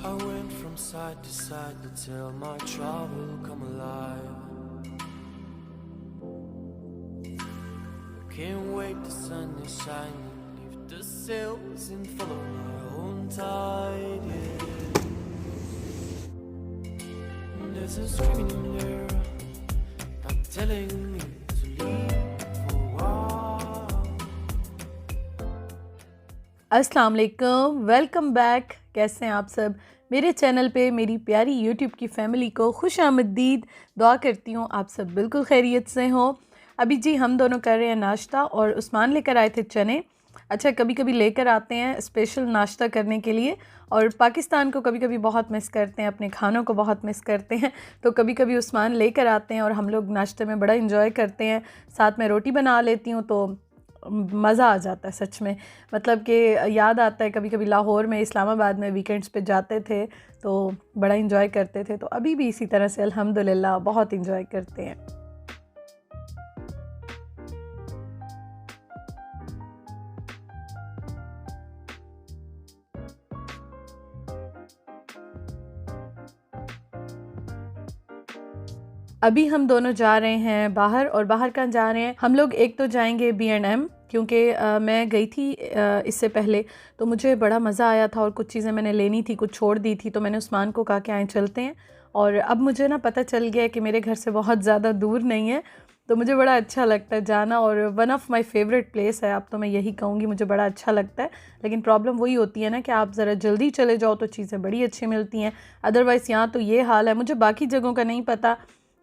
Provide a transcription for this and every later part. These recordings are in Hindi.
I went from side to side to tell my trouble come alive. Can't wait, the sun is shining, lift the sails and follow my own tide, yeah. There's a screaming in there, I'm telling me to leave for a while. अस्सलाम वालेकुम, वेलकम बैक। कैसे हैं आप सब? मेरे चैनल पे मेरी प्यारी यूट्यूब की फ़ैमिली को खुश आमदीद। दुआ करती हूँ आप सब बिल्कुल खैरियत से हो। अभी जी हम दोनों कर रहे हैं नाश्ता और उस्मान लेकर आए थे चने। अच्छा, कभी कभी लेकर आते हैं स्पेशल नाश्ता करने के लिए, और पाकिस्तान को कभी कभी बहुत मिस करते हैं, अपने खानों को बहुत मिस करते हैं, तो कभी कभी उस्मान लेकर आते हैं और हम लोग नाश्ते में बड़ा इंजॉय करते हैं। साथ में रोटी बना लेती हूँ तो मज़ा आ जाता है सच में। मतलब कि याद आता है कभी कभी लाहौर में, इस्लामाबाद में वीकेंड्स पे जाते थे तो बड़ा इंजॉय करते थे, तो अभी भी इसी तरह से अल्हम्दुलिल्लाह बहुत इंजॉय करते हैं। अभी हम दोनों जा रहे हैं बाहर, और बाहर कहाँ जा रहे हैं हम लोग? एक तो जाएंगे B&M, क्योंकि मैं गई थी इससे पहले, तो मुझे बड़ा मज़ा आया था और कुछ चीज़ें मैंने लेनी थी, कुछ छोड़ दी थी, तो मैंने उस्मान को कहा कि आए चलते हैं। और अब मुझे ना पता चल गया है कि मेरे घर से बहुत ज़्यादा दूर नहीं है, तो मुझे बड़ा अच्छा लगता है जाना, और one of my favourite place है। अब तो मैं यही कहूँगी, मुझे बड़ा अच्छा लगता है। लेकिन प्रॉब्लम वही होती है ना कि आप ज़रा जल्दी चले जाओ तो चीज़ें बड़ी अच्छी मिलती हैं, अदरवाइज़ यहाँ तो ये हाल है। मुझे बाकी जगहों का नहीं पता,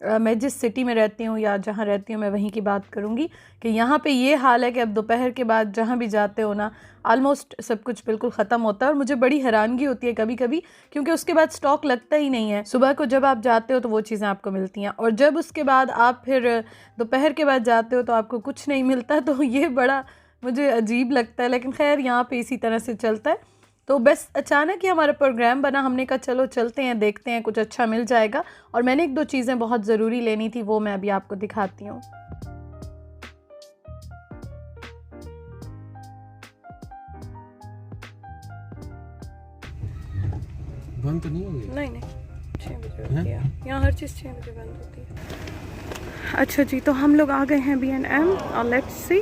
मैं जिस सिटी में रहती हूँ या जहाँ रहती हूँ मैं वहीं की बात करूँगी कि यहाँ पे ये हाल है कि अब दोपहर के बाद जहाँ भी जाते हो ना, आलमोस्ट सब कुछ बिल्कुल ख़त्म होता है। और मुझे बड़ी हैरानगी होती है कभी कभी, क्योंकि उसके बाद स्टॉक लगता ही नहीं है। सुबह को जब आप जाते हो तो वो चीज़ें आपको मिलती हैं, और जब उसके बाद आप फिर दोपहर के बाद जाते हो तो आपको कुछ नहीं मिलता, तो ये बड़ा मुझे अजीब लगता है। लेकिन खैर यहाँ पे इसी तरह से चलता है। तो बस अचानक ही हमारा प्रोग्राम बना, हमने कहा चलो चलते हैं, देखते हैं कुछ अच्छा मिल जाएगा। और मैंने एक दो चीज़ें बहुत ज़रूरी लेनी थी, वो मैं अभी आपको दिखाती हूँ। बंद तो नहीं होगी? नहीं 6 बजे होती है यहाँ, हर चीज़ 6 बजे बंद होती है। अच्छा जी, तो हम लोग आ गए हैं B&M, और लेट्स सी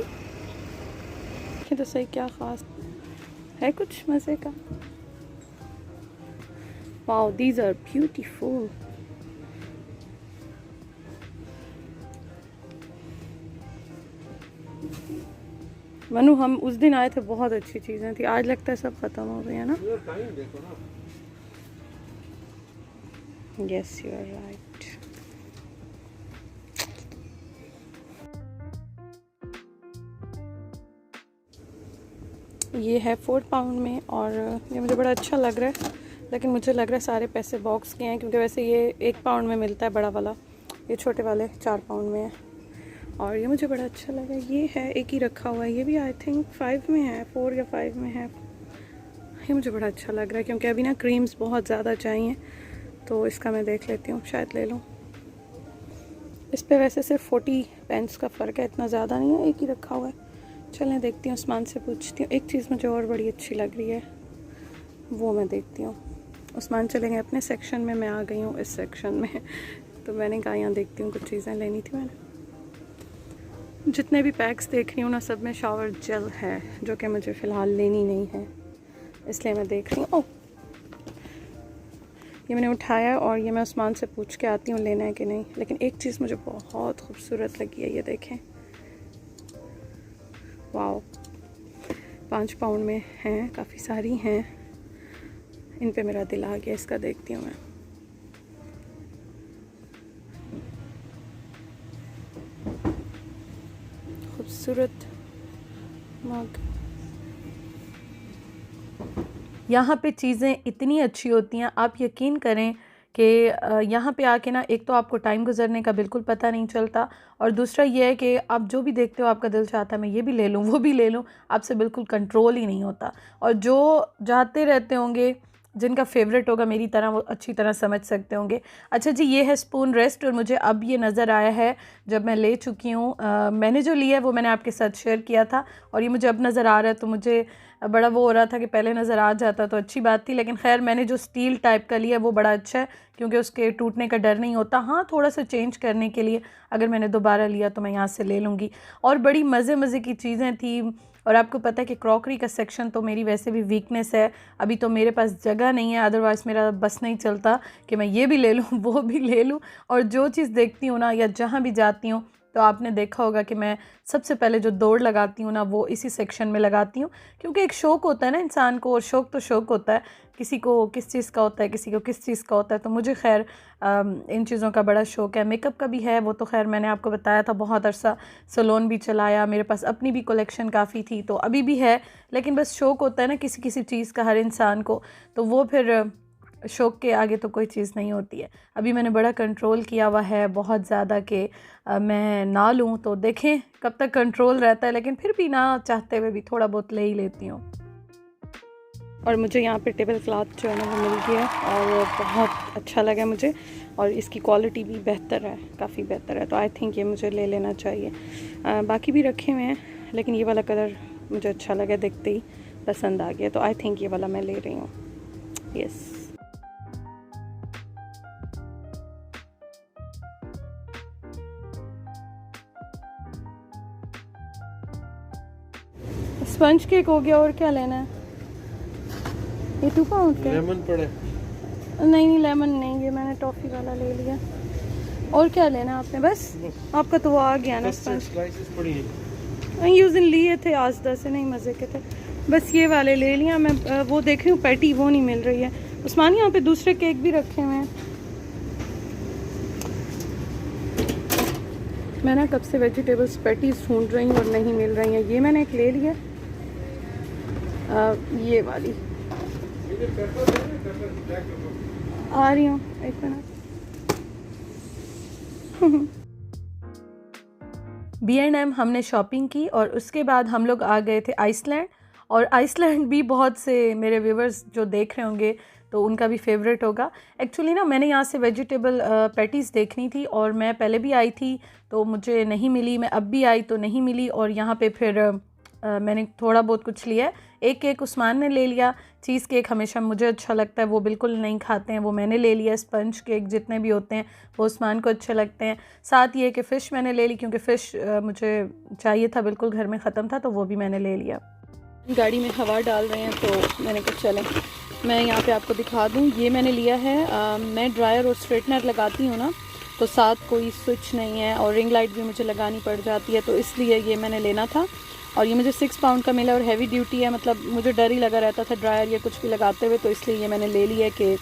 तो सही क्या ख़ास है कुछ मज़े का। Wow, these are beautiful. Manu, हम उस दिन आए थे, बहुत अच्छी चीज़ें थी, आज लगता है सब ख़त्म हो गई है ना। Yes, you are right. ये है 4 पाउंड में, और ये मुझे बड़ा अच्छा लग रहा है। लेकिन मुझे लग रहा है सारे पैसे बॉक्स के हैं, क्योंकि वैसे ये 1 पाउंड में मिलता है बड़ा वाला, ये छोटे वाले 4 पाउंड में है। और ये मुझे बड़ा अच्छा लगा। ये है, एक ही रखा हुआ है, ये भी आई थिंक 5 में है, 4 या 5 में है। ये मुझे बड़ा अच्छा लग रहा है, क्योंकि अभी ना क्रीम्स बहुत ज़्यादा चाहिए, तो इसका मैं देख लेती हूँ, शायद ले लूँ। इस पे वैसे सिर्फ 40 पेंस का फ़र्क है, इतना ज़्यादा नहीं है, एक ही रखा हुआ है। चलें देखती हूँ, उस्मान से पूछती हूँ। एक चीज़ मुझे और बड़ी अच्छी लग रही है, वो मैं देखती हूँ। उस्मान चलेंगे अपने सेक्शन में, मैं आ गई हूँ इस सेक्शन में, तो मैंने कहा यहाँ देखती हूँ, कुछ चीज़ें लेनी थी मैंने। जितने भी पैक्स देख रही हूँ ना, सब में शावर जेल है, जो कि मुझे फ़िलहाल लेनी नहीं है, इसलिए मैं देख रही हूँ। ओह, ये मैंने उठाया, और ये मैं उस्मान से पूछ के आती हूँ लेना है कि नहीं। लेकिन एक चीज़ मुझे बहुत खूबसूरत लगी है, ये देखें, वाओ, 5 पाउंड में हैं, काफ़ी सारी हैं। इन पे मेरा दिल आ गया, इसका देखती हूँ मैं। खूबसूरत मग। यहाँ पे चीज़ें इतनी अच्छी होती हैं, आप यकीन करें कि यहाँ पे आके ना, एक तो आपको टाइम गुजरने का बिल्कुल पता नहीं चलता, और दूसरा ये है कि आप जो भी देखते हो आपका दिल चाहता है मैं ये भी ले लूँ, वो भी ले लूँ, आपसे बिल्कुल कंट्रोल ही नहीं होता। और जो जाते रहते होंगे जिनका फेवरेट होगा मेरी तरह वो अच्छी तरह समझ सकते होंगे। अच्छा जी, ये है स्पून रेस्ट और मुझे अब ये नज़र आया है जब मैं ले चुकी हूँ। मैंने जो लिया है वो मैंने आपके साथ शेयर किया था और ये मुझे अब नज़र आ रहा है, तो मुझे बड़ा वो हो रहा था कि पहले नज़र आ जाता तो अच्छी बात थी, लेकिन खैर मैंने जो स्टील टाइप का लिया वो बड़ा अच्छा है क्योंकि उसके टूटने का डर नहीं होता। हाँ, थोड़ा सा चेंज करने के लिए अगर मैंने दोबारा लिया तो मैं यहाँ से ले लूँगी। और बड़ी मज़े की चीज़ें थी और आपको पता है कि क्रॉकरी का सेक्शन तो मेरी वैसे भी वीकनेस है। अभी तो मेरे पास जगह नहीं है, अदरवाइज़ मेरा बस नहीं चलता कि मैं ये भी ले लूँ वो भी ले लूँ। और जो चीज़ देखती हूँ ना या जहाँ भी जाती हूँ तो आपने देखा होगा कि मैं सबसे पहले जो दौड़ लगाती हूँ ना वो इसी सेक्शन में लगाती हूँ, क्योंकि एक शौक़ होता है ना इंसान को, और शौक़ तो शौक़ होता है, किसी को किस चीज़ का होता है, किसी को किस चीज़ का होता है। तो मुझे खैर इन चीज़ों का बड़ा शौक़ है। मेकअप का भी है, वो तो खैर मैंने आपको बताया था, बहुत अरसा सैलून भी चलाया, मेरे पास अपनी भी कलेक्शन काफ़ी थी, तो अभी भी है। लेकिन बस शौक़ होता है ना किसी किसी चीज़ का हर इंसान को, तो वो फिर शौक़ के आगे तो कोई चीज़ नहीं होती है। अभी मैंने बड़ा कंट्रोल किया हुआ है बहुत ज़्यादा कि मैं ना लूँ, तो देखें कब तक कंट्रोल रहता है, लेकिन फिर भी ना चाहते हुए भी थोड़ा बहुत ले ही लेती हूँ। और मुझे यहाँ पे टेबल क्लॉथ जो है ना वो मिल गया और बहुत अच्छा लगा मुझे, और इसकी क्वालिटी भी बेहतर है, काफ़ी बेहतर है, तो आई थिंक ये मुझे ले लेना चाहिए। बाकी भी रखे हुए हैं लेकिन ये वाला कलर मुझे अच्छा लगा, देखते ही पसंद आ गया, तो आई थिंक ये वाला मैं ले रही हूँ। यस, स्पंज केक हो गया, और क्या लेना है? ये 2 पाउंड का लेमन पड़े? नहीं लेमन नहीं, ये मैंने टॉफ़ी वाला ले लिया। और क्या लेना आपने? बस आपका तो वो आ गया ना स्पंज। स्लाइसेस पड़ी हैं, नहीं उस दिन लिए थे आजदा से, नहीं मज़े के थे, बस ये वाले ले लिया मैं। वो देख रही हूँ पैटी वो नहीं मिल रही है। उस्मान यहाँ पे दूसरे केक भी रखे हुए हैं। मैं ना कब से वेजिटेबल्स पैटीज़ ढूंढ रही हूँ और नहीं मिल रही हैं। ये मैंने एक ले लिया, ये वाली आ रही हूँ, एक मिनट। B&M हमने शॉपिंग की और उसके बाद हम लोग आ गए थे आइसलैंड, और आइसलैंड भी बहुत से मेरे व्यूवर्स जो देख रहे होंगे तो उनका भी फेवरेट होगा। एक्चुअली ना मैंने यहाँ से वेजिटेबल पैटीज़ देखनी थी और मैं पहले भी आई थी तो मुझे नहीं मिली, मैं अब भी आई तो नहीं मिली, और यहाँ पे फिर मैंने थोड़ा बहुत कुछ लिया है। एक केक उस्मान ने ले लिया, चीज़ केक हमेशा मुझे अच्छा लगता है, वो बिल्कुल नहीं खाते हैं, वो मैंने ले लिया। स्पंज केक जितने भी होते हैं वो उस्मान को अच्छे लगते हैं। साथ ये कि फ़िश मैंने ले ली क्योंकि फ़िश मुझे चाहिए था, बिल्कुल घर में ख़त्म था, तो वो भी मैंने ले लिया। गाड़ी में हवा डाल रहे हैं तो मैंने कहा चलें मैं यहाँ पे आपको दिखा दूँ। ये मैंने लिया है, मैं ड्रायर और स्ट्रेटनर लगाती हूँ ना, तो साथ कोई स्विच नहीं है और रिंग लाइट भी मुझे लगानी पड़ जाती है, तो इसलिए ये मैंने लेना था। और ये मुझे 6 पाउंड का मिला और हैवी ड्यूटी है, मतलब मुझे डर ही लगा रहता था ड्रायर या कुछ भी लगाते हुए, तो इसलिए ये मैंने ले लिया कि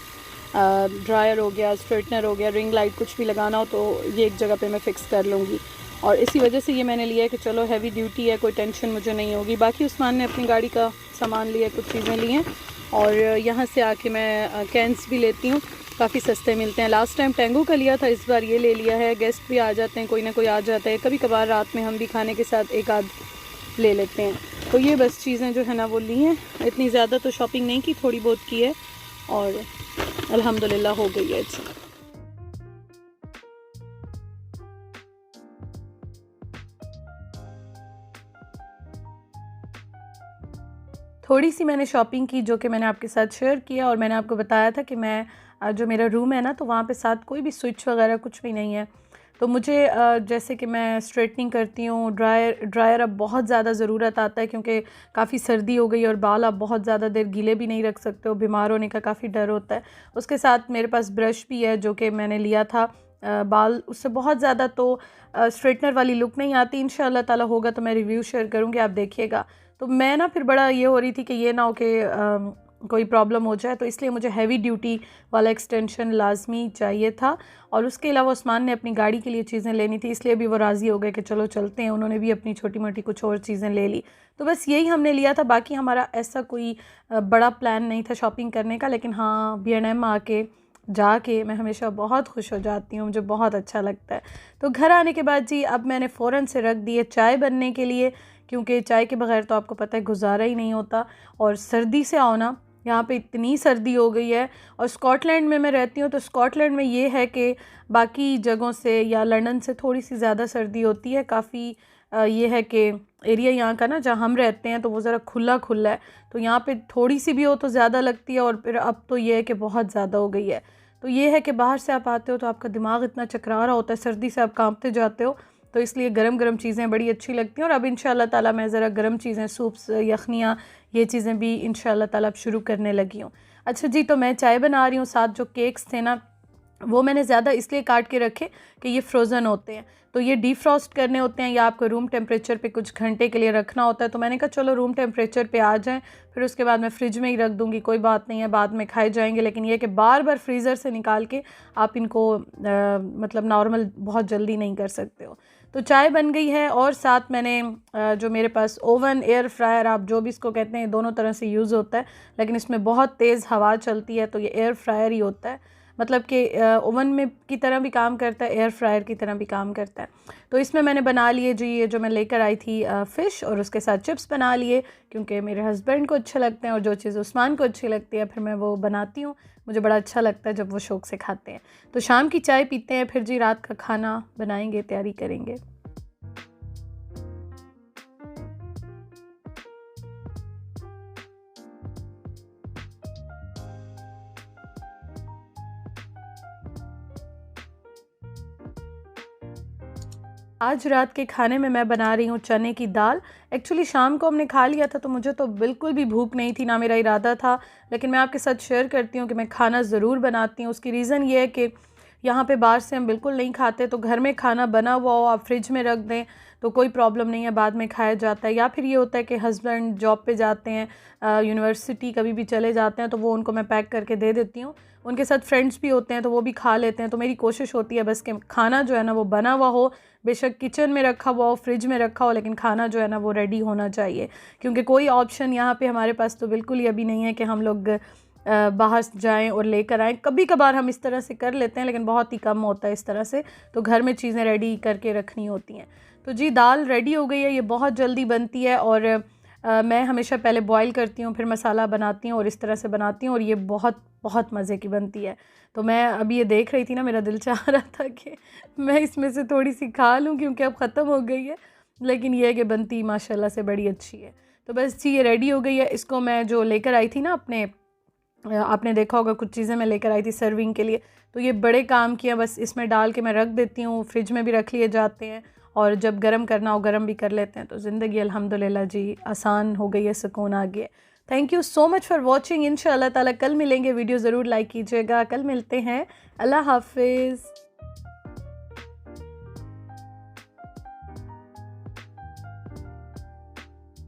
ड्रायर हो गया, स्ट्रेटनर हो गया, रिंग लाइट कुछ भी लगाना हो तो ये एक जगह पे मैं फ़िक्स कर लूँगी, और इसी वजह से ये मैंने लिया है कि चलो हैवी ड्यूटी है, कोई टेंशन मुझे नहीं होगी। बाकी उस्मान ने अपनी गाड़ी का सामान लिया, कुछ चीज़ें ली हैं, और यहाँ से आके मैं कैंस भी लेती हूँ, काफ़ी सस्ते मिलते हैं। लास्ट टाइम टेंगो का लिया था, इस बार ये ले लिया है। गेस्ट भी आ जाते हैं, कोई ना कोई आ जाता है, कभी कभार रात में हम भी खाने के साथ एक आध ले लेते हैं। तो ये बस चीज़ें जो है ना वो ली हैं, इतनी ज़्यादा तो शॉपिंग नहीं की, थोड़ी बहुत की है और अल्हम्दुलिल्लाह हो गई है अच्छी। थोड़ी सी मैंने शॉपिंग की जो कि मैंने आपके साथ शेयर किया, और मैंने आपको बताया था कि मैं जो मेरा रूम है ना तो वहाँ पे साथ कोई भी स्विच वगैरह कुछ भी नहीं है, तो मुझे जैसे कि मैं स्ट्रेटनिंग करती हूँ, ड्रायर अब बहुत ज़्यादा ज़रूरत आता है क्योंकि काफ़ी सर्दी हो गई और बाल आप बहुत ज़्यादा देर गीले भी नहीं रख सकते हो, बीमार होने का काफ़ी डर होता है। उसके साथ मेरे पास ब्रश भी है जो कि मैंने लिया था, बाल उससे बहुत ज़्यादा तो स्ट्रेटनर वाली लुक नहीं आती। इंशाअल्लाह ताला होगा तो मैं रिव्यू शेयर करूँगी, आप देखिएगा। तो मैं ना फिर बड़ा ये हो रही थी कि ये ना हो कि कोई प्रॉब्लम हो जाए, तो इसलिए मुझे हैवी ड्यूटी वाला एक्सटेंशन लाजमी चाहिए था। और उसके अलावा उस्मान ने अपनी गाड़ी के लिए चीज़ें लेनी थी, इसलिए भी वो राज़ी हो गए कि चलो चलते हैं, उन्होंने भी अपनी छोटी मोटी कुछ और चीज़ें ले ली। तो बस यही हमने लिया था, बाकी हमारा ऐसा कोई बड़ा प्लान नहीं था शॉपिंग करने का। लेकिन हाँ, B&M आके जाके मैं हमेशा बहुत खुश हो जाती हूँ, मुझे बहुत अच्छा लगता है। तो घर आने के बाद जी अब मैंने फ़ौरन से रख दिए चाय बनने के लिए, क्योंकि चाय के बग़ैर तो आपको पता है गुजारा ही नहीं होता, और सर्दी से आओ ना यहाँ पे इतनी सर्दी हो गई है। और स्कॉटलैंड में मैं रहती हूँ, तो स्कॉटलैंड में ये है कि बाकी जगहों से या लंदन से थोड़ी सी ज़्यादा सर्दी होती है। काफ़ी ये है कि एरिया यहाँ का ना, जहाँ हम रहते हैं तो वो ज़रा खुला खुला है, तो यहाँ पे थोड़ी सी भी हो तो ज़्यादा लगती है, और फिर अब तो ये है कि बहुत ज़्यादा हो गई है। तो ये है कि बाहर से आप आते हो तो आपका दिमाग इतना चकरा रहा होता है, सर्दी से आप कांपते जाते हो, तो इसलिए गरम गरम चीज़ें बड़ी अच्छी लगती हैं। और अब इंशाल्लाह ताला मैं ज़रा गरम चीज़ें, सूप्स, यखनियाँ, ये चीज़ें भी इंशाल्लाह ताला अब शुरू करने लगी हूँ। अच्छा जी, तो मैं चाय बना रही हूँ। साथ जो केक्स थे ना, वो मैंने ज़्यादा इसलिए काट के रखे कि ये फ्रोज़न होते हैं, तो ये डीफ्रॉस्ट करने होते हैं या आपको रूम टेम्परेचर पे कुछ घंटे के लिए रखना होता है। तो मैंने कहा चलो रूम टेम्परेचर पे आ जाएं, फिर उसके बाद मैं फ्रिज में ही रख दूँगी, कोई बात नहीं है, बाद में खाए जाएंगे। लेकिन ये कि बार बार फ्रीज़र से निकाल के आप इनको मतलब नॉर्मल बहुत जल्दी नहीं कर सकते हो। तो चाय बन गई है, और साथ मैंने जो मेरे पास ओवन, एयर फ्रायर, आप जो भी इसको कहते हैं, दोनों तरह से यूज़ होता है, लेकिन इसमें बहुत तेज़ हवा चलती है, तो ये एयर फ्रायर ही होता है। मतलब कि ओवन में की तरह भी काम करता है, एयर फ्रायर की तरह भी काम करता है। तो इसमें मैंने बना लिए जी, ये जो मैं लेकर आई थी फ़िश, और उसके साथ चिप्स बना लिए, क्योंकि मेरे हस्बैंड को अच्छे लगते हैं, और जो चीज़ उस्मान को अच्छी लगती है फिर मैं वो बनाती हूँ। मुझे बड़ा अच्छा लगता है जब वो शौक़ से खाते हैं। तो शाम की चाय पीते हैं, फिर जी रात का खाना बनाएंगे, तैयारी करेंगे। आज रात के खाने में मैं बना रही हूँ चने की दाल। एक्चुअली शाम को हमने खा लिया था, तो मुझे तो बिल्कुल भी भूख नहीं थी, ना मेरा इरादा था, लेकिन मैं आपके साथ शेयर करती हूँ कि मैं खाना ज़रूर बनाती हूँ। उसकी रीज़न ये है कि यहाँ पे बाहर से हम बिल्कुल नहीं खाते, तो घर में खाना बना हुआ हो, आप फ्रिज में रख दें तो कोई प्रॉब्लम नहीं है, बाद में खाया जाता है। या फिर ये होता है कि हस्बैंड जॉब पे जाते हैं, यूनिवर्सिटी कभी भी चले जाते हैं, तो वो उनको मैं पैक करके दे देती हूँ। उनके साथ फ्रेंड्स भी होते हैं तो वो भी खा लेते हैं। तो मेरी कोशिश होती है बस कि खाना जो है ना वो बना हुआ हो, बेशक किचन में रखा हुआ हो, फ्रिज में रखा हो, लेकिन खाना जो है ना वो रेडी होना चाहिए। क्योंकि कोई ऑप्शन यहाँ पे हमारे पास तो बिल्कुल ही अभी नहीं है कि हम लोग बाहर जाएं और लेकर आएँ। कभी कभार हम इस तरह से कर लेते हैं, लेकिन बहुत ही कम होता है इस तरह से, तो घर में चीज़ें रेडी करके रखनी होती हैं। तो जी दाल रेडी हो गई है, ये बहुत जल्दी बनती है, और मैं हमेशा पहले बॉईल करती हूँ, फिर मसाला बनाती हूँ, और इस तरह से बनाती हूँ, और ये बहुत बहुत मज़े की बनती है। तो मैं अभी ये देख रही थी ना, मेरा दिल चाह रहा था कि मैं इसमें से थोड़ी सी खा लूँ, क्योंकि अब ख़त्म हो गई है, लेकिन ये है कि बनती माशाल्लाह से बड़ी अच्छी है। तो बस जी ये रेडी हो गई है। इसको मैं जो लेकर आई थी ना अपने, आपने देखा होगा कुछ चीज़ें मैं लेकर आई थी सर्विंग के लिए, तो ये बड़े काम किया। बस इसमें डाल के मैं रख देती हूँ, फ्रिज में भी रख लिए जाते हैं, और जब गरम करना हो गरम भी कर लेते हैं। तो ज़िंदगी अल्हम्दुलिल्लाह जी आसान हो गई है, सुकून आ गया। Thank you so much for watching. इंशाअल्लाह ताला कल मिलेंगे। वीडियो ज़रूर लाइक कीजिएगा। कल मिलते हैं। अल्लाह हाफिज़।